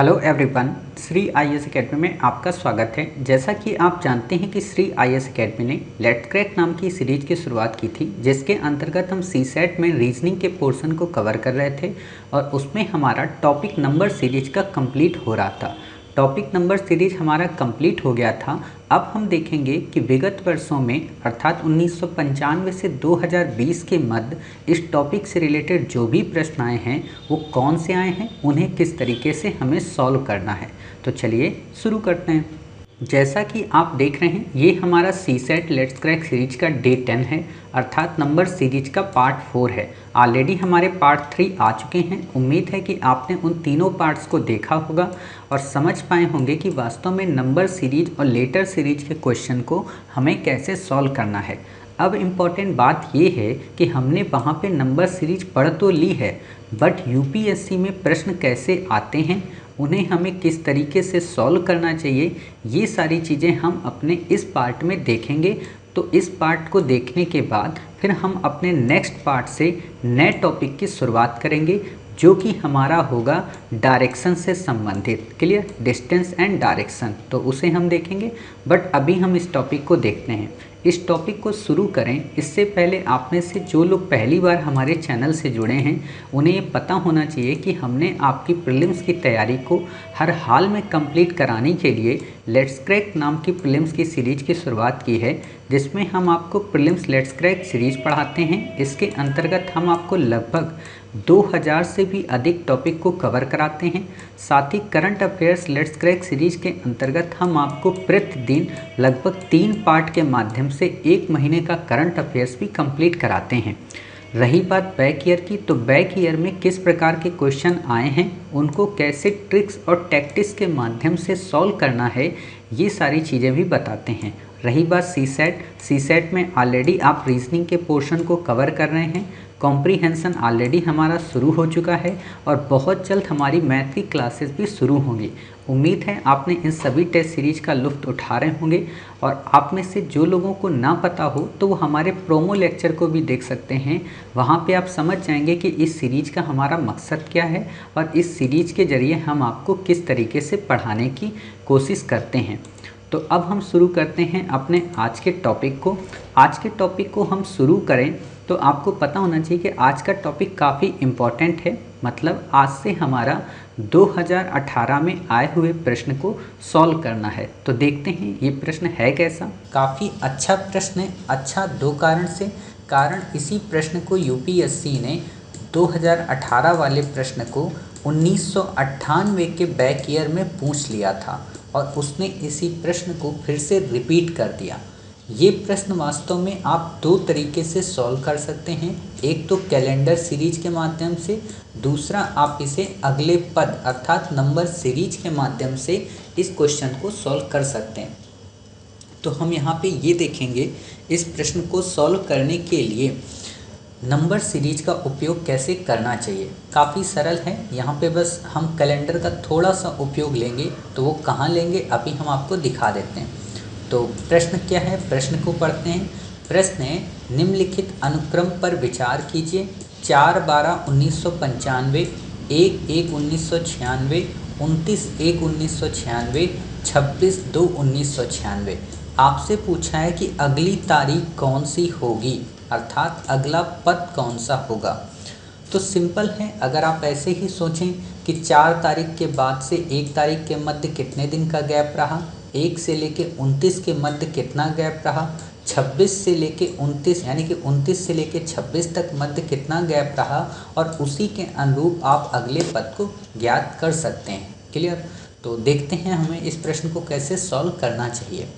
Hello everyone, Shri IAS academy में आपका स्वागत है। जैसा कि आप जानते हैं कि श्री आईएएस एकेडमी ने लेट्स क्रैक नाम की सीरीज की शुरुआत की थी, जिसके अंतर्गत हम सीसेट में रीजनिंग के पोर्शन को कवर कर रहे थे और उसमें हमारा टॉपिक नंबर सीरीज का कंप्लीट हो रहा था। टॉपिक नंबर सीरीज हमारा कंप्लीट हो गया था। अब हम देखेंगे कि विगत वर्षों में अर्थात 1995 से 2020 के मध्य इस टॉपिक से रिलेटेड जो भी प्रश्न आए हैं वो कौन से आए हैं, उन्हें किस तरीके से हमें सॉल्व करना है। तो चलिए शुरू करते हैं। जैसा कि आप देख रहे हैं, ये हमारा सीसेट लेट्स क्रैक सीरीज का डे 10 है, अर्थात नंबर सीरीज का पार्ट 4 है। ऑलरेडी हमारे पार्ट 3 आ चुके हैं। उम्मीद है कि आपने उन तीनों पार्ट्स को देखा होगा और समझ पाए होंगे कि वास्तव में नंबर सीरीज और लेटर सीरीज के क्वेश्चन को हमें कैसे सॉल्व करना है। अब इम्पॉर्टेंट बात ये है कि हमने वहाँ पे नंबर सीरीज पढ़ तो ली है, बट यूपीएससी में प्रश्न कैसे आते हैं, उन्हें हमें किस तरीके से सॉल्व करना चाहिए, ये सारी चीज़ें हम अपने इस पार्ट में देखेंगे। तो इस पार्ट को देखने के बाद फिर हम अपने नेक्स्ट पार्ट से नए टॉपिक की शुरुआत करेंगे, जो कि हमारा होगा डायरेक्शन से संबंधित। क्लियर, डिस्टेंस एंड डायरेक्शन, तो उसे हम देखेंगे। बट अभी हम इस टॉपिक को देखते हैं। इस टॉपिक को शुरू करें इससे पहले आप में से जो लोग पहली बार हमारे चैनल से जुड़े हैं, उन्हें ये पता होना चाहिए कि हमने आपकी प्रीलिम्स की तैयारी को हर हाल में कंप्लीट कराने के लिए लेट्स क्रैक नाम की प्रीलिम्स की सीरीज की शुरुआत की है, जिसमें हम आपको प्रीलिम्स लेट्स क्रैक सीरीज पढ़ाते हैं। इसके अंतर्गत हम आपको लगभग 2000 से भी अधिक टॉपिक को कवर कराते हैं। साथ ही current affairs let's crack series के अंतर्गत हम आपको प्रतिदिन लगभग 3 पार्ट के माध्यम से 1 महीने का करंट अफेयर्स भी कंप्लीट कराते हैं। रही बात बैक ईयर की, तो बैक ईयर में किस प्रकार के क्वेश्चन आए हैं, उनको कैसे ट्रिक्स और टैक्टिक्स के माध्यम से सॉल्व करना है, ये सारी चीज़ें भी बताते हैं। रही बात सीसेट में ऑलरेडी आप रीजनिंग के पोर्शन को कवर कर रहे हैं। कॉम्प्रीहेंशन ऑलरेडी हमारा शुरू हो चुका है और बहुत जल्द हमारी मैथ की क्लासेस भी शुरू होंगी। उम्मीद है आपने इन सभी टेस्ट सीरीज का लुत्फ़ उठा रहे होंगे। और आप में से जो लोगों को ना पता हो तो वो हमारे प्रोमो लेक्चर को भी देख सकते हैं। वहाँ पे आप समझ जाएंगे कि इस सीरीज का हमारा मकसद क्या है और इस सीरीज के ज़रिए हम आपको किस तरीके से पढ़ाने की कोशिश करते हैं। तो अब हम शुरू करते हैं अपने आज के टॉपिक को। आज के टॉपिक को हम शुरू करें तो आपको पता होना चाहिए कि आज का टॉपिक काफ़ी इम्पॉर्टेंट है। मतलब आज से हमारा 2018 में आए हुए प्रश्न को सॉल्व करना है। तो देखते हैं ये प्रश्न है कैसा। काफ़ी अच्छा प्रश्न है। अच्छा दो कारण से। कारण इसी प्रश्न को यूपीएससी ने 2018 वाले प्रश्न को 1998 के बैक ईयर में पूछ लिया था और उसने इसी प्रश्न को फिर से रिपीट कर दिया। ये प्रश्न वास्तव में आप दो तरीके से सॉल्व कर सकते हैं। एक तो कैलेंडर सीरीज के माध्यम से, दूसरा आप इसे अगले पद अर्थात नंबर सीरीज के माध्यम से इस क्वेश्चन को सॉल्व कर सकते हैं। तो हम यहाँ पे ये देखेंगे इस प्रश्न को सॉल्व करने के लिए नंबर सीरीज का उपयोग कैसे करना चाहिए। काफ़ी सरल है। यहाँ पे बस हम कैलेंडर का थोड़ा सा उपयोग लेंगे, तो वो कहाँ लेंगे अभी हम आपको दिखा देते हैं। तो प्रश्न क्या है, प्रश्न को पढ़ते हैं। प्रश्न है, निम्नलिखित अनुक्रम पर विचार कीजिए। 4/12/1995, 1/1/1996, 29/1/1996, 26/2/1996। आपसे पूछा है कि अगली तारीख कौन सी होगी, अर्थात अगला पद कौन सा होगा। तो सिंपल है, अगर आप ऐसे ही सोचें कि 4 तारीख के बाद से 1 तारीख के मध्य कितने दिन का गैप रहा, 1 से लेके 29 के मध्य कितना गैप रहा, 26 से लेके 29 यानी कि 29 से लेके 26 तक मध्य कितना गैप रहा, और उसी के अनुरूप आप अगले पद को ज्ञात कर सकते हैं। क्लियर। तो देखते हैं हमें इस प्रश्न को कैसे सॉल्व करना चाहिए।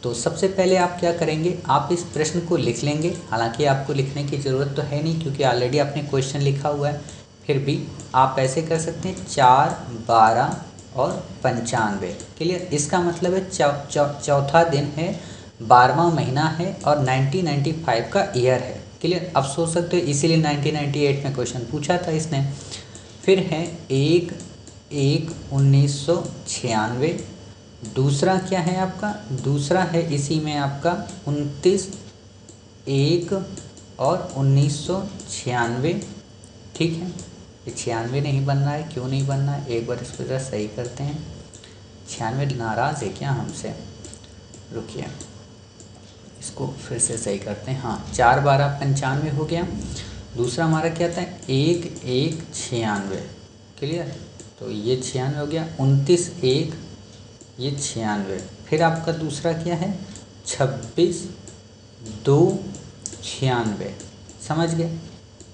तो सबसे पहले आप क्या करेंगे, आप इस प्रश्न को लिख लेंगे। हालांकि आपको लिखने की ज़रूरत तो है नहीं, क्योंकि ऑलरेडी आपने क्वेश्चन लिखा हुआ है। फिर भी आप ऐसे कर सकते हैं 4, 12 और 95। क्लियर। इसका मतलब है चौथा दिन है, 12वां महीना है और 1995 का ईयर है। क्लियर। अब सोच सकते हो इसीलिए 1998 में क्वेश्चन पूछा था इसने। फिर है 1/1/1996। दूसरा क्या है आपका, दूसरा है इसी में आपका 29/1/1996। ठीक है। ये 96 नहीं बन रहा है, क्यों नहीं बन रहा है, एक बार इसको ज़रा सही करते हैं। 96 नाराज़ है क्या हमसे, रुकिए इसको फिर से सही करते हैं। हाँ, 4 12 95 हो गया। दूसरा हमारा क्या था, 1 1 96, क्लियर। तो ये 96 हो गया। 29 1 ये 96। फिर आपका दूसरा क्या है, 26 2 96, समझ गए।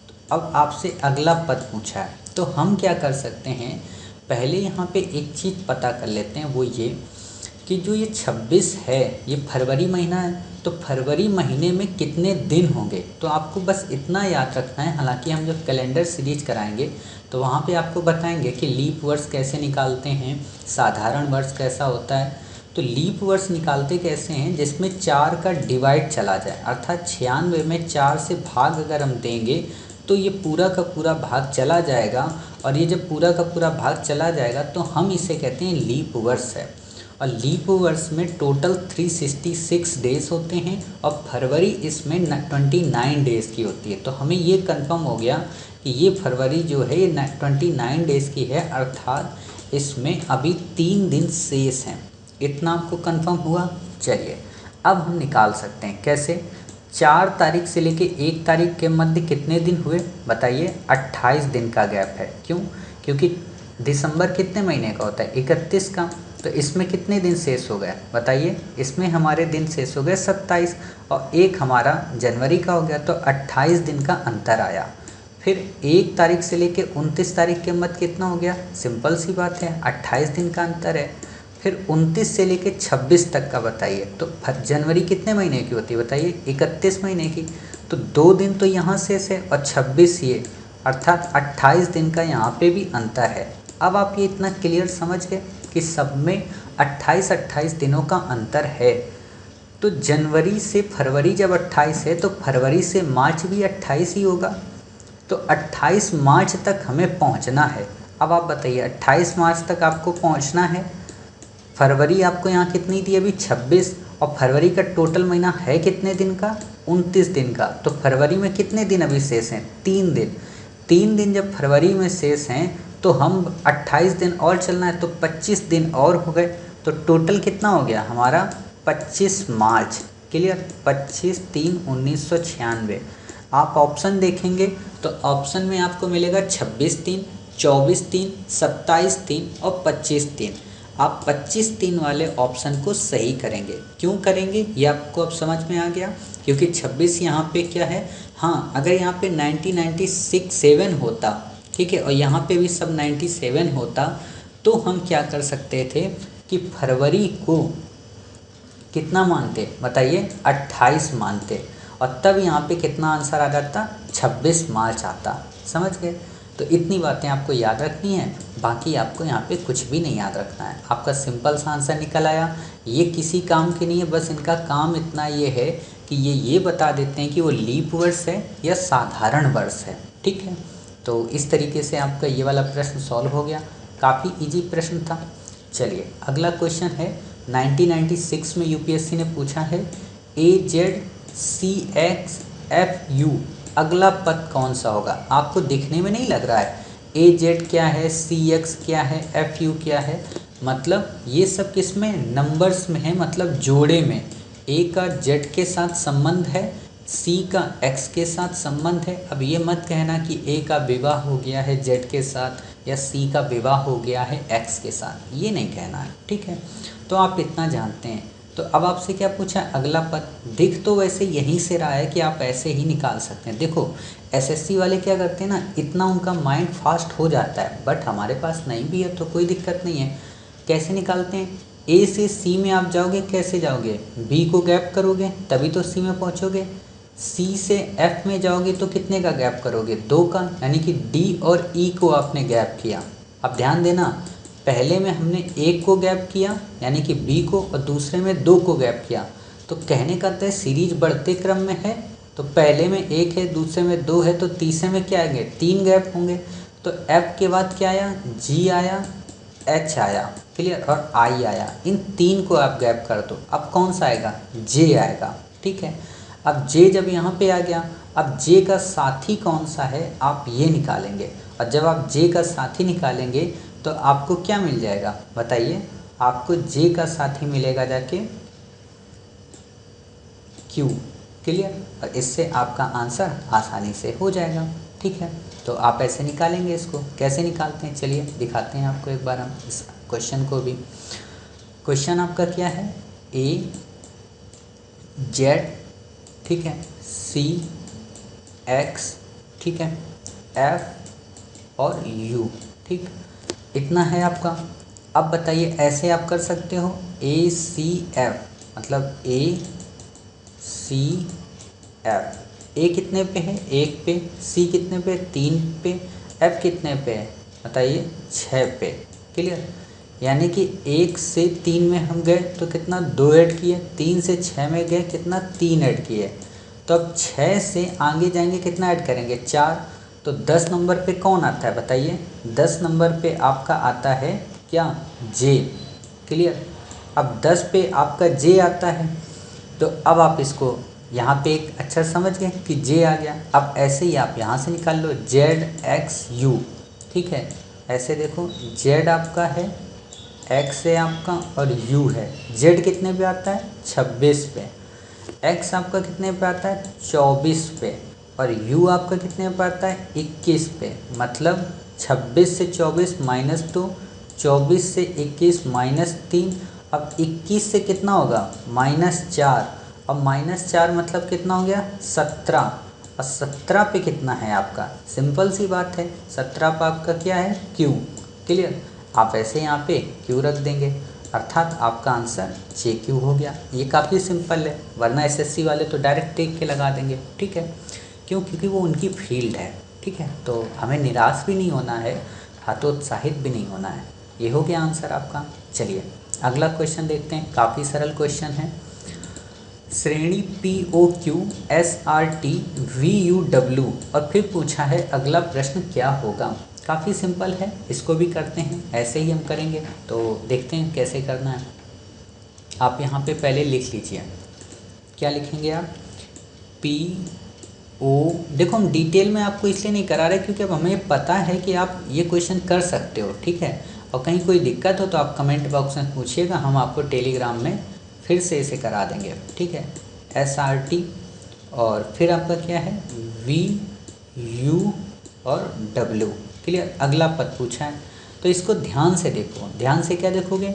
तो अब आपसे अगला पद पूछा है, तो हम क्या कर सकते हैं, पहले यहाँ पे एक चीज़ पता कर लेते हैं, वो ये कि जो ये 26 है ये फरवरी महीना है, तो फरवरी महीने में कितने दिन होंगे। तो आपको बस इतना याद रखना है। हालांकि हम जब कैलेंडर सीरीज कराएंगे तो वहाँ पे आपको बताएंगे कि लीप वर्ष कैसे निकालते हैं, साधारण वर्ष कैसा होता है। तो लीप वर्ष निकालते कैसे हैं, जिसमें 4 का डिवाइड चला जाए, अर्थात 96 में 4 से भाग अगर हम देंगे तो ये पूरा का पूरा भाग चला जाएगा। और ये जब पूरा का पूरा भाग चला जाएगा तो हम इसे कहते हैं लीप वर्ष है। और लीप वर्ष में टोटल 366 डेज़ होते हैं और फरवरी इसमें 29 डेज़ की होती है। तो हमें ये कंफर्म हो गया कि ये फरवरी जो है ये 29 डेज़ की है, अर्थात इसमें अभी 3 दिन शेष हैं। इतना आपको कंफर्म हुआ। चलिए अब हम निकाल सकते हैं, कैसे। 4 तारीख से लेके 1 तारीख के मध्य कितने दिन हुए बताइए, 28 दिन का गैप है। क्यों, क्योंकि दिसंबर कितने महीने का होता है, 31 का। तो इसमें कितने दिन शेष हो गए बताइए, इसमें हमारे दिन शेष हो गए 27, और एक हमारा जनवरी का हो गया, तो 28 दिन का अंतर आया। फिर 1 तारीख से लेके 29 तारीख के मध्य कितना हो गया, सिंपल सी बात है, 28 दिन का अंतर है। फिर 29 से लेके 26 तक का बताइए, तो जनवरी कितने महीने की होती है बताइए, 31 महीने की। तो 2 दिन तो यहाँ शेष है और 26 ये, अर्थात 28 दिन का यहाँ पे भी अंतर है। अब आप ये इतना क्लियर समझ गए कि सब में 28 दिनों का अंतर है। तो जनवरी से फरवरी जब 28 है तो फरवरी से मार्च भी 28 ही होगा। तो 28 मार्च तक हमें पहुंचना है। अब आप बताइए 28 मार्च तक आपको पहुंचना है। फरवरी आपको यहाँ कितनी थी अभी 26, और फरवरी का टोटल महीना है कितने दिन का, 29 दिन का। तो फरवरी में कितने दिन अभी शेष हैं, 3 दिन। 3 दिन जब फरवरी में शेष हैं तो हम 28 दिन और चलना है, तो 25 दिन और हो गए। तो टोटल कितना हो गया हमारा 25 मार्च, क्लियर। 25/3/1996। आप ऑप्शन देखेंगे तो ऑप्शन में आपको मिलेगा 26/3, 24/3, 27/3 और 25/3। आप 25/3 वाले ऑप्शन को सही करेंगे। क्यों करेंगे ये आपको अब समझ में आ गया, क्योंकि 26 यहाँ पे क्या है, हाँ अगर यहाँ पे 1997 होता, ठीक है, और यहाँ पे भी सब 97 होता, तो हम क्या कर सकते थे कि फरवरी को कितना मानते बताइए, 28 मानते, और तब यहाँ पे कितना आंसर आ जाता, 26 मार्च आता। समझ गए। तो इतनी बातें आपको याद रखनी है, बाकी आपको यहाँ पे कुछ भी नहीं याद रखना है। आपका सिंपल सा आंसर निकल आया। ये किसी काम के नहीं है, बस इनका काम इतना ये है कि ये बता देते हैं कि वो लीप वर्ष है या साधारण वर्ष है, ठीक है। तो इस तरीके से आपका ये वाला प्रश्न सॉल्व हो गया। काफ़ी इजी प्रश्न था। चलिए अगला क्वेश्चन है 1996 में यूपीएससी ने पूछा है AZCXFU अगला पद कौन सा होगा। आपको दिखने में नहीं लग रहा है AZ क्या है, CX क्या है, FU क्या है, मतलब ये सब किस में, नंबर्स में है, मतलब जोड़े में। A का Z के साथ संबंध है, C का X के साथ संबंध है। अब ये मत कहना कि A का विवाह हो गया है Z के साथ या C का विवाह हो गया है X के साथ, ये नहीं कहना है, ठीक है। तो आप इतना जानते हैं। तो अब आपसे क्या पूछा है, अगला पद। दिख तो वैसे यहीं से रहा है कि आप ऐसे ही निकाल सकते हैं। देखो एसएससी वाले क्या करते हैं ना, इतना उनका माइंड फास्ट हो जाता है, बट हमारे पास नहीं भी है तो कोई दिक्कत नहीं है। कैसे निकालते हैं, A से C में आप जाओगे, कैसे जाओगे, B को गैप करोगे तभी तो C में पहुंचोगे। C से F में जाओगे तो कितने का गैप करोगे, 2 का, यानी कि D और E को आपने गैप किया। अब ध्यान देना, पहले में हमने 1 को गैप किया यानी कि B को, और दूसरे में 2 को गैप किया। तो कहने का तो सीरीज बढ़ते क्रम में है, तो पहले में 1 है, दूसरे में 2 है, तो तीसरे में क्या आएंगे, 3 गैप होंगे। तो F के बाद क्या आया, G आया, H आया, क्लियर, और I आया। इन 3 को आप गैप कर दो, अब कौन सा आएगा, J आएगा, ठीक है। अब J जब यहाँ पे आ गया, अब J का साथी कौन सा है आप ये निकालेंगे, और जब आप जे का साथी निकालेंगे तो आपको क्या मिल जाएगा बताइए, आपको जे का साथी मिलेगा जाके क्यू। क्लियर, और इससे आपका आंसर आसानी से हो जाएगा। ठीक है, तो आप ऐसे निकालेंगे। इसको कैसे निकालते हैं चलिए दिखाते हैं आपको एक बार हम इस क्वेश्चन को भी। क्वेश्चन आपका क्या है, ए जेड, ठीक है, सी एक्स, ठीक है, एफ और यू, ठीक, इतना है आपका। अब बताइए ऐसे आप कर सकते हो ए सी एफ, मतलब ए सी एफ। ए कितने पे है, 1 पे, सी कितने पे, 3 पे, एफ कितने पे है बताइए, 6 पे। क्लियर, यानी कि 1 से 3 में हम गए तो कितना 2 ऐड किए, 3 से 6 में गए कितना 3 ऐड किए, तो अब 6 से आगे जाएंगे कितना ऐड करेंगे 4। तो 10 नंबर पे कौन आता है बताइए, 10 नंबर पे आपका आता है क्या, जे। क्लियर, अब 10 पे आपका जे आता है, तो अब आप इसको यहाँ पे एक अच्छा समझ गए कि जे आ गया। अब ऐसे ही आप यहाँ से निकाल लो जेड एक्स यू, ठीक है, ऐसे देखो जेड आपका है, एक्स है आपका और यू है। जेड कितने पे आता है 26 पे, एक्स आपका कितने पे आता है 24 पे, और यू आपका कितने पे आता है 21 पे। मतलब 26 से 24 -2, 24 से 21 -3, अब 21 से कितना होगा -4, अब -4 मतलब कितना हो गया 17, और 17 पे कितना है आपका, सिंपल सी बात है 17 पे आपका क्या है क्यू। क्लियर, आप ऐसे यहाँ पे क्यू रख देंगे, अर्थात आपका आंसर जे क्यू हो गया। ये काफ़ी सिंपल है, वरना एसएससी वाले तो डायरेक्ट टिक के लगा देंगे। ठीक है, क्यों, क्योंकि वो उनकी फील्ड है। ठीक है, तो हमें निराश भी नहीं होना है, हतोत्साहित भी नहीं होना है। ये हो गया आंसर आपका। चलिए अगला क्वेश्चन देखते हैं, काफ़ी सरल क्वेश्चन है। श्रेणी P O Q S R T V U W, और फिर पूछा है अगला प्रश्न क्या होगा। काफ़ी सिंपल है, इसको भी करते हैं, ऐसे ही हम करेंगे। तो देखते हैं कैसे करना है। आप यहाँ पे पहले लिख लीजिए, क्या लिखेंगे आप, पी ओ, देखो हम डिटेल में आपको इसलिए नहीं करा रहे क्योंकि अब हमें पता है कि आप ये क्वेश्चन कर सकते हो। ठीक है, और कहीं कोई दिक्कत हो तो आप कमेंट बॉक्स में पूछिएगा, हम आपको टेलीग्राम में फिर से इसे करा देंगे। ठीक है, एस आर टी और फिर आपका क्या है वी यू और डब्ल्यू। क्लियर, अगला पद पूछा है तो इसको ध्यान से देखो। ध्यान से क्या देखोगे,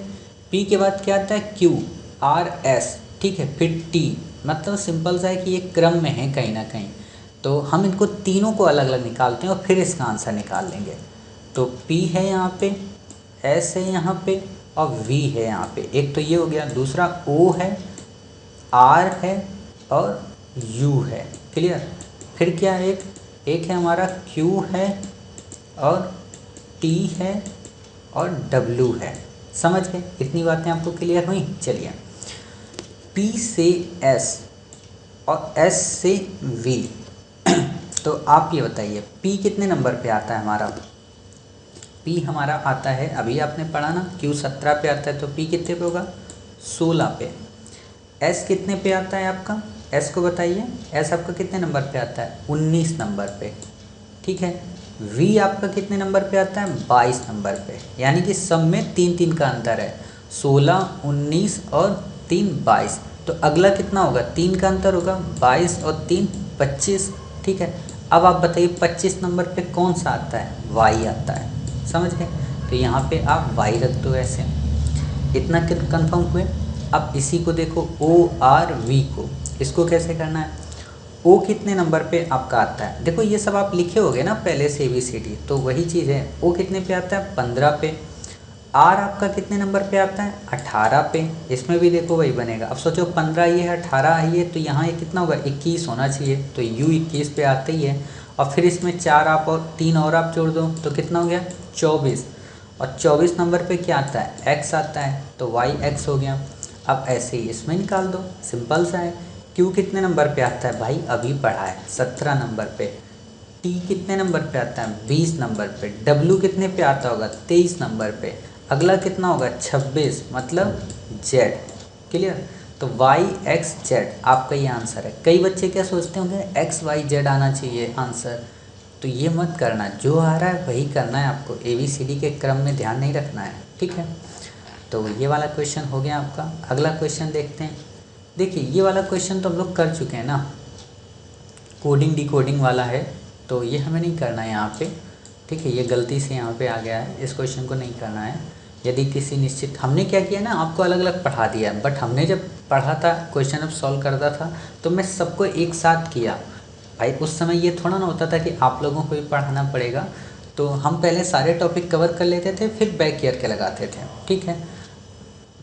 पी के बाद क्या आता है क्यू आर एस, ठीक है, फिर टी, मतलब सिंपल सा है कि ये क्रम में है कहीं ना कहीं। तो हम इनको तीनों को अलग अलग निकालते हैं और फिर इसका आंसर निकाल लेंगे। तो पी है यहाँ पे, एस है यहाँ पे और वी है यहाँ पे। एक तो ये हो गया, दूसरा ओ है, आर है और यू है। क्लियर, फिर क्या है, एक है हमारा क्यू है और टी है और डब्ल्यू है। समझ गए, इतनी बातें आपको क्लियर हुई। चलिए, पी से एस और एस से वी तो आप ये बताइए पी कितने नंबर पे आता है हमारा, पी हमारा आता है, अभी आपने पढ़ा ना, क्यू 17 पे आता है तो पी कितने पे होगा 16 पे। एस कितने पे आता है आपका, एस को बताइए, एस आपका कितने नंबर पे आता है 19 नंबर पे। ठीक है, वी आपका कितने नंबर पे आता है 22 नंबर पे, यानी कि सब में 3-3 का अंतर है, 16, 19 और 3 22। तो अगला कितना होगा, 3 का अंतर होगा, 22 और 3 25। ठीक है, अब आप बताइए 25 नंबर पे कौन सा आता है, वाई आता है। समझ गए, तो यहाँ पे आप वाई रख दो ऐसे। इतना कन्फर्म हुए। अब इसी को देखो ओ आर वी को, इसको कैसे करना है, ओ कितने नंबर पे आपका आता है, देखो ये सब आप लिखे होगे ना पहले से ABCD, तो वही चीज़ है। ओ कितने पे आता है 15 पे, आर आपका कितने नंबर पे आता है 18 पे, इसमें भी देखो वही बनेगा। अब सोचो 15 ये है 18 है ये, तो यहाँ ये कितना होगा 21 होना चाहिए, तो यू 21 पे आता ही है। और फिर इसमें 4 आप और 3 और आप जोड़ दो तो कितना हो गया 24, और 24 नंबर पे क्या आता है एक्स आता है, तो वाई एक्स हो गया। अब ऐसे ही इसमें निकाल दो, सिंपल सा है। क्यू कितने नंबर पे आता है भाई, अभी पढ़ा है 17 नंबर पे। टी कितने नंबर पे आता है 20 नंबर पे। डब्ल्यू कितने पे आता होगा 23 नंबर पे। अगला कितना होगा 26, मतलब जेड। क्लियर, तो वाई एक्स जेड आपका ये आंसर है। कई बच्चे क्या सोचते होंगे एक्स वाई जेड आना चाहिए आंसर, तो ये मत करना, जो आ रहा है वही करना है आपको, ABCD के क्रम में ध्यान नहीं रखना है, ठीक है। तो ये वाला क्वेश्चन हो गया आपका। अगला क्वेश्चन देखते हैं। देखिए ये वाला क्वेश्चन तो हम लोग कर चुके हैं ना, कोडिंग डिकोडिंग वाला है, तो ये हमें नहीं करना है यहाँ पे, ठीक है। ये गलती से यहाँ पे आ गया है, इस क्वेश्चन को नहीं करना है। यदि किसी निश्चित, हमने क्या किया ना, आपको अलग अलग पढ़ा दिया, बट हमने जब पढ़ा था क्वेश्चन अब सॉल्व करता था तो मैं सबको एक साथ किया भाई। उस समय ये थोड़ा ना होता था कि आप लोगों को भी पढ़ाना पड़ेगा, तो हम पहले सारे टॉपिक कवर कर लेते थे, फिर बैक ईयर के लगाते थे, ठीक है।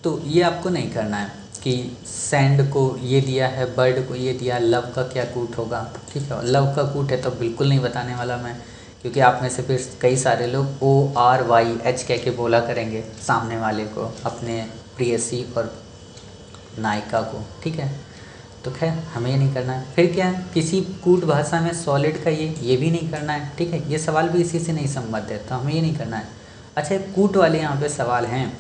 तो ये आपको नहीं करना है कि सैंड को ये दिया है, बर्ड को ये दिया, लव का क्या कूट होगा, ठीक है। लव का कूट है तो बिल्कुल नहीं बताने वाला मैं, क्योंकि आप में से फिर कई सारे लोग ORYH कह के बोला करेंगे सामने वाले को, अपने प्रेयसी और नायिका को, ठीक है। तो खैर हमें ये नहीं करना है। फिर क्या है, किसी कूट भाषा में सॉलिड का ये भी नहीं करना है, ठीक है। ये सवाल भी इसी से नहीं संबद्ध है, तो हमें ये नहीं करना है। अच्छा, कूट वाले यहाँ पे सवाल हैं,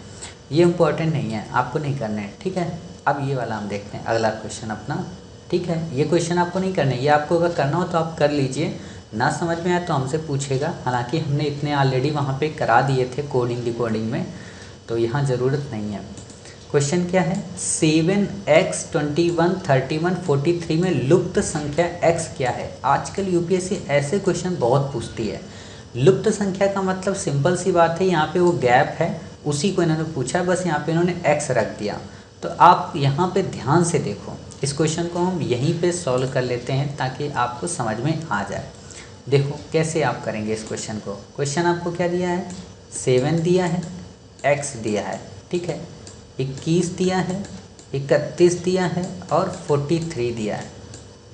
ये इम्पोर्टेंट नहीं है, आपको नहीं करने हैं, ठीक है। अब ये वाला हम देखते हैं, अगला क्वेश्चन अपना, ठीक है। ये क्वेश्चन आपको नहीं करना है, ये आपको अगर करना हो तो आप कर लीजिए, ना समझ में आए तो हमसे पूछेगा। हालांकि हमने इतने ऑलरेडी वहाँ पे करा दिए थे कोडिंग डिकोडिंग में, तो यहाँ ज़रूरत नहीं है। क्वेश्चन क्या है, 7x 21 31 43 में लुप्त संख्या x क्या है। आजकल यूपीएससी ऐसे क्वेश्चन बहुत पूछती है। लुप्त संख्या का मतलब सिंपल सी बात है, यहाँ पे वो गैप है उसी को इन्होंने पूछा, बस यहाँ पे इन्होंने x रख दिया। तो आप यहाँ पे ध्यान से देखो, इस क्वेश्चन को हम यहीं पे सॉल्व कर लेते हैं ताकि आपको समझ में आ जाए। देखो कैसे आप करेंगे इस क्वेश्चन को। क्वेश्चन आपको क्या दिया है, 7 दिया है, x दिया है, ठीक है, 21 दिया है, 31 दिया है और 43 दिया है।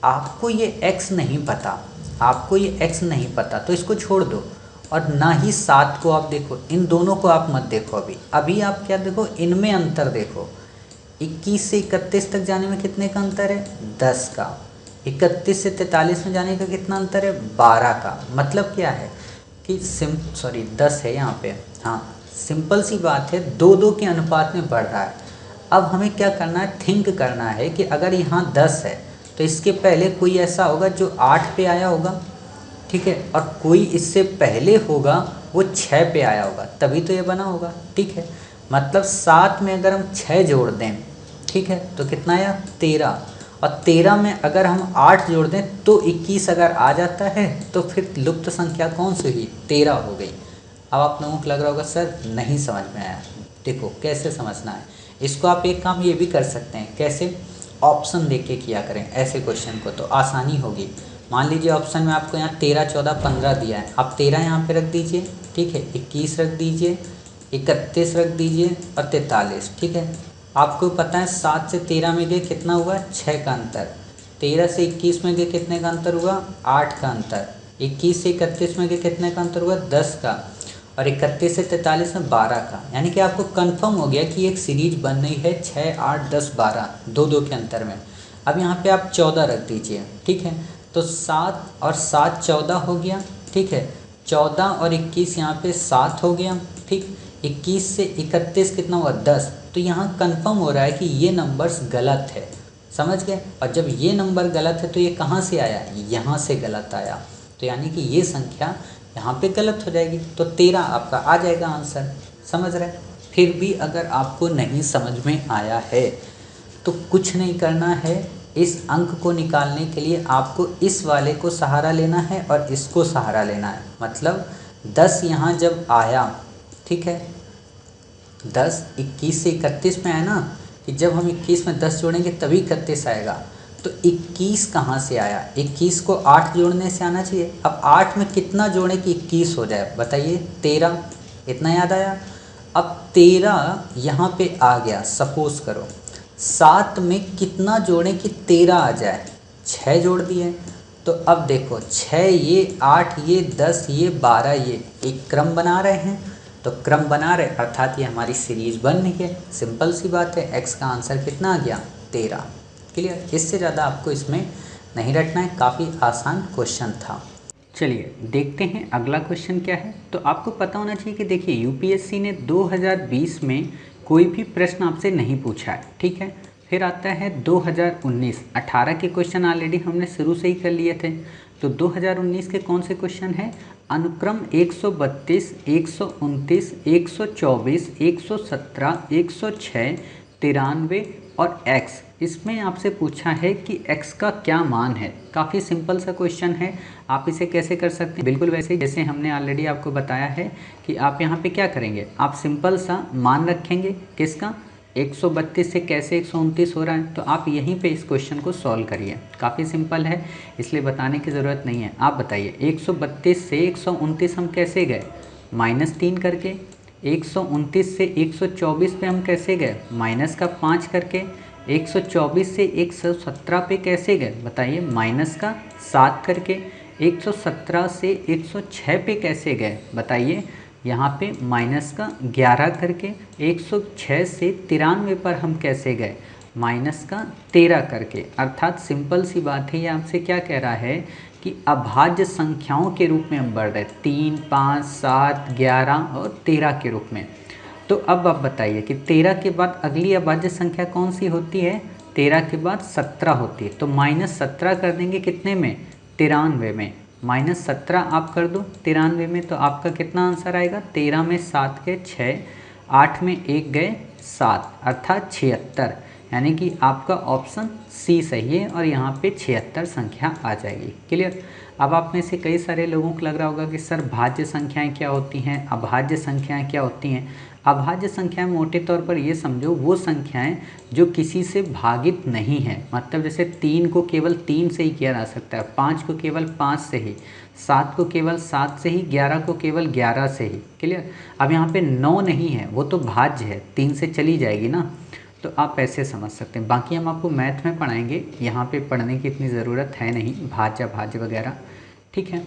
आपको ये x नहीं पता, आपको ये x नहीं पता तो इसको छोड़ दो, और ना ही 7 को आप देखो, इन दोनों को आप मत देखो। अभी आप क्या देखो, इनमें अंतर देखो। 21 से 31 तक जाने में कितने का अंतर है, 10 का। 31 से 43 में जाने का कितना अंतर है, 12 का। मतलब क्या है कि 10 है यहाँ पे, हाँ सिंपल सी बात है, 2-2 के अनुपात में बढ़ रहा है। अब हमें क्या करना है, थिंक करना है कि अगर यहाँ 10 है तो इसके पहले कोई ऐसा होगा जो 8 पे आया होगा, ठीक है, और कोई इससे पहले होगा वो 6 पे आया होगा, तभी तो ये बना होगा, ठीक है। मतलब 7 में अगर हम 6 जोड़ दें, ठीक है, तो कितना आया, 13, और 13 में अगर हम 8 जोड़ दें तो 21 अगर आ जाता है तो फिर लुप्त संख्या कौन सी हुई, 13 हो गई। अब आप लोगों को लग रहा होगा सर नहीं समझ में आया, देखो कैसे समझना है इसको। आप एक काम ये भी कर सकते हैं, कैसे, ऑप्शन देख के किया करें ऐसे क्वेश्चन को, तो आसानी होगी। मान लीजिए ऑप्शन में आपको यहाँ 13 14 15 दिया है, आप 13 यहाँ पे रख दीजिए, ठीक है, 21 रख दीजिए, 31 रख दीजिए और 43, ठीक है। आपको पता है 7 से 13 में गए कितना हुआ, 6 का अंतर। 13 से 21 में गए कितने का अंतर हुआ, 8 का अंतर। 21 से 31 में गए कितने का अंतर हुआ, 10 का। और 31 से 43 में 12 का। यानी कि आपको कंफर्म हो गया कि एक सीरीज बन रही है 6 8 10 12, 2-2 के अंतर में। अब यहाँ पे आप 14 रख दीजिए, ठीक है, तो 7 और 7 14 हो गया, ठीक है। 14 और 21 यहाँ पे 7 हो गया, ठीक। 21 से 31 कितना हुआ, 10। तो यहाँ कंफर्म हो रहा है कि ये नंबर्स गलत है, समझ गए। और जब ये नंबर गलत है तो ये कहाँ से आया, यहाँ से गलत आया, तो यानी कि ये संख्या यहाँ पे गलत हो जाएगी, तो 13 आपका आ जाएगा आंसर, समझ रहे। फिर भी अगर आपको नहीं समझ में आया है तो कुछ नहीं करना है, इस अंक को निकालने के लिए आपको इस वाले को सहारा लेना है और इसको सहारा लेना है। मतलब 10 यहाँ जब आया, ठीक है, 10 21 से 31 में आया ना, कि जब हम 21 में 10 जोड़ेंगे तभी 31 आएगा। तो 21 कहाँ से आया, 21 को 8 जोड़ने से आना चाहिए। अब 8 में कितना जोड़ें कि 21 हो जाए, बताइए, 13, इतना याद आया। अब 13 यहाँ पे आ गया, सपोज करो 7 में कितना जोड़ें कि 13 आ जाए, 6 जोड़ दिए। तो अब देखो 6 ये, 8 ये, 10 ये, 12 ये, एक क्रम बना रहे हैं, तो क्रम बना रहे अर्थात ये हमारी सीरीज बन रही है। सिंपल सी बात है, x का आंसर कितना आ गया, 13। क्लियर, इससे ज़्यादा आपको इसमें नहीं रटना है, काफ़ी आसान क्वेश्चन था। चलिए देखते हैं अगला क्वेश्चन क्या है। तो आपको पता होना चाहिए कि देखिए यूपीएससी ने 2020 में कोई भी प्रश्न आपसे नहीं पूछा है, ठीक है। फिर आता है 2019, 18 के क्वेश्चन ऑलरेडी हमने शुरू से ही कर लिए थे। तो 2019 के कौन से क्वेश्चन है? अनुक्रम 132, 129, 124, 117, 106, 93 और x, इसमें आपसे पूछा है कि x का क्या मान है। काफ़ी सिंपल सा क्वेश्चन है। आप इसे कैसे कर सकते हैं? बिल्कुल वैसे ही जैसे हमने ऑलरेडी आपको बताया है कि आप यहाँ पे क्या करेंगे, आप सिंपल सा मान रखेंगे किसका, 132 से कैसे 129 हो रहा है, तो आप यहीं पे इस क्वेश्चन को सॉल्व करिए। काफ़ी सिंपल है, इसलिए बताने की ज़रूरत नहीं है। आप बताइए 132 से 129 हम कैसे गए, -3 करके। 129 से 124 पे हम कैसे गए, -5 करके। 124 से 117 पे कैसे गए बताइए, -7 करके। 117 से 106 पे कैसे गए बताइए, यहाँ पे -11 करके। 106 से 93 पर हम कैसे गए, -13 करके। अर्थात सिंपल सी बात है, ये आपसे क्या कह रहा है कि अभाज्य संख्याओं के रूप में हम बढ़ रहे हैं, 3, 5, 7, 11 और 13 के रूप में। तो अब आप बताइए कि 13 के बाद अगली अभाज्य संख्या कौन सी होती है, 13 के बाद 17 होती है। तो -17 कर देंगे कितने में, 93 में। -17 आप कर दो 93 में, तो आपका कितना आंसर आएगा, 13 में 7 गए 6, 8 में 1 गए 7, अर्थात 76। यानी कि आपका ऑप्शन सी सही है और यहाँ पे 76 संख्या आ जाएगी। क्लियर। अब आप में से कई सारे लोगों को लग रहा होगा कि सर भाज्य संख्याएं क्या होती हैं, अभाज्य संख्याएं क्या होती हैं। अभाज्य संख्याएं मोटे तौर पर ये समझो वो संख्याएं जो किसी से भागित नहीं है। मतलब जैसे 3 को केवल 3 से ही किया जा सकता है, 5 को केवल 5 से ही, 7 को केवल 7 से ही, 11 को केवल 11 से ही। क्लियर। अब यहाँ पे 9 नहीं है, वो तो भाज्य है, 3 से चली जाएगी ना। तो आप ऐसे समझ सकते हैं। बाकी हम आपको मैथ में पढ़ाएंगे, यहाँ पे पढ़ने की इतनी ज़रूरत है नहीं, भाज्य भाज्य वगैरह। ठीक है।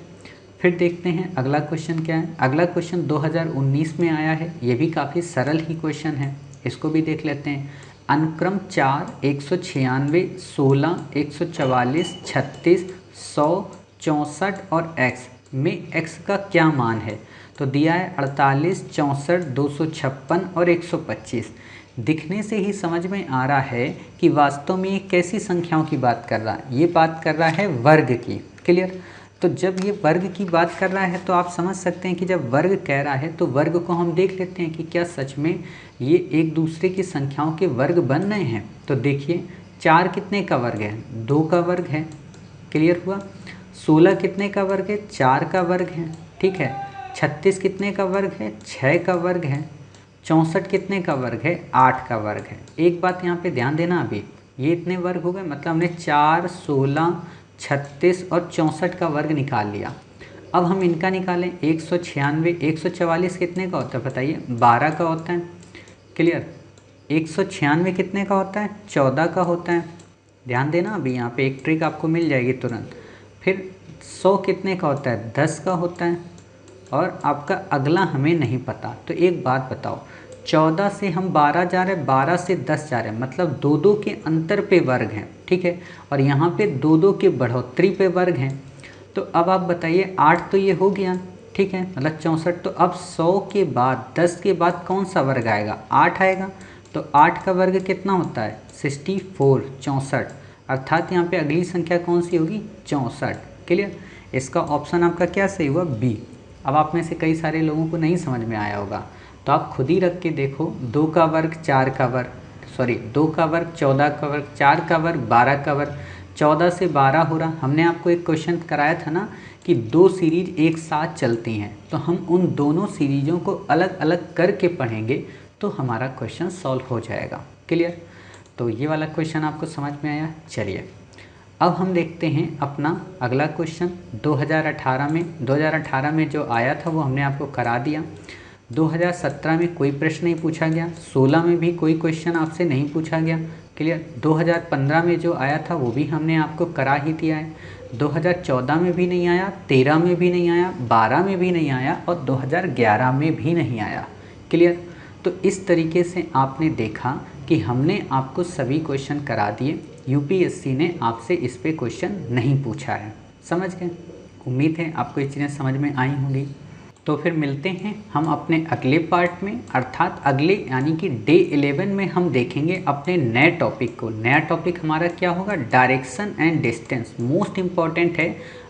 फिर देखते हैं अगला क्वेश्चन क्या है। अगला क्वेश्चन 2019 में आया है, ये भी काफ़ी सरल ही क्वेश्चन है, इसको भी देख लेते हैं। अनुक्रम 4, 196, 16, 144, 36, 100, 64 और x में x का क्या मान है। तो दिया है 48, 64, 256 और 125। दिखने से ही समझ में आ रहा है कि वास्तव में ये कैसी संख्याओं की बात कर रहा है, ये बात कर रहा है वर्ग की। क्लियर। तो जब ये वर्ग की बात कर रहा है तो आप समझ सकते हैं कि जब वर्ग कह रहा है तो वर्ग को हम देख लेते हैं कि क्या सच में ये एक दूसरे की संख्याओं के वर्ग बन रहे हैं। तो देखिए 4 कितने का वर्ग है, 2 का वर्ग है। क्लियर हुआ। 16 कितने का वर्ग है, 4 का वर्ग है। ठीक है। 36 कितने का वर्ग है, 6 का वर्ग है। 64 कितने का वर्ग है, 8 का वर्ग है। एक बात यहाँ पे ध्यान देना, अभी ये इतने वर्ग हो गए, मतलब हमने 4, 16, 36 और 64 का वर्ग निकाल लिया। अब हम इनका निकालें, 196, 144 कितने का होता है बताइए, 12 का होता है। क्लियर। 196 कितने का होता है, 14 का होता है। ध्यान देना, अभी यहाँ पे एक ट्रिक आपको मिल जाएगी तुरंत। फिर 100 कितने का होता है, 10 का होता है। और आपका अगला हमें नहीं पता। तो एक बात बताओ, 14 से हम 12 जा रहे हैं, 12 से 10 जा रहे हैं, मतलब 2-2 के अंतर पे वर्ग हैं। ठीक है। और यहाँ पे 2-2 के बढ़ोतरी पे वर्ग हैं। तो अब आप बताइए 8 तो ये हो गया, ठीक है, मतलब 64। तो अब 100 के बाद 10 के बाद कौन सा वर्ग आएगा, 8 आएगा। तो 8 का वर्ग कितना होता है, 64, 64। अर्थात यहाँ पे अगली संख्या कौन सी होगी, 64। क्लियर। इसका ऑप्शन आपका क्या सही हुआ, बी। अब आप में से कई सारे लोगों को नहीं समझ में आया होगा, तो आप खुद ही रख के देखो। 2 का वर्ग 4 का वर्ग, सॉरी 2 का वर्ग 14 का वर्ग, 4 का वर्ग 12 का वर्ग, 14 से 12 हो रहा। हमने आपको एक क्वेश्चन कराया था ना कि 2 सीरीज एक साथ चलती हैं, तो हम उन दोनों सीरीजों को अलग अलग करके पढ़ेंगे तो हमारा क्वेश्चन सॉल्व हो जाएगा। क्लियर। तो ये वाला क्वेश्चन आपको समझ में आया। चलिए अब हम देखते हैं अपना अगला क्वेश्चन। 2018 में जो आया था वो हमने आपको करा दिया। 2017 में कोई प्रश्न नहीं पूछा गया, 16 में भी कोई क्वेश्चन आपसे नहीं पूछा गया। क्लियर। 2015 में जो आया था वो भी हमने आपको करा ही दिया है। 2014 में भी नहीं आया, 13 में भी नहीं आया, 12 में भी नहीं आया और 2011 में भी नहीं आया। क्लियर। तो इस तरीके से आपने देखा कि हमने आपको सभी क्वेश्चन करा दिए। यूपीएससी ने आपसे इस पे क्वेश्चन नहीं पूछा है। समझ गए। उम्मीद है आपको ये चीज़ें समझ में आई होंगी। तो फिर मिलते हैं हम अपने अगले पार्ट में, अर्थात अगले यानी कि डे 11 में हम देखेंगे अपने नए टॉपिक को। नया टॉपिक हमारा क्या होगा, direction and distance. Most important है,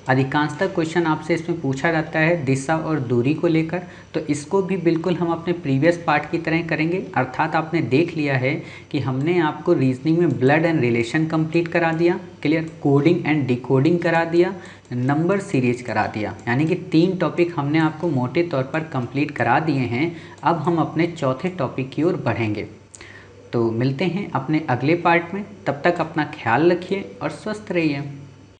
अधिकांशतः क्वेश्चन आपसे इसमें पूछा जाता है दिशा और दूरी को लेकर, तो इसको भी बिल्कुल हम अपने प्रीवियस पार्ट की तरह करेंगे। अर्थात आपने देख लिया है कि हमने आपको रीजनिंग में ब्लड एंड रिलेशन कंप्लीट करा दिया, क्लियर, कोडिंग एंड डिकोडिंग करा दिया, नंबर सीरीज करा दिया, यानी कि 3 टॉपिक हमने आपको मोटे तौर पर कंप्लीट करा दिए हैं। अब हम अपने चौथे टॉपिक की ओर बढ़ेंगे। तो मिलते हैं अपने अगले पार्ट में, तब तक अपना ख्याल रखिए और स्वस्थ रहिए।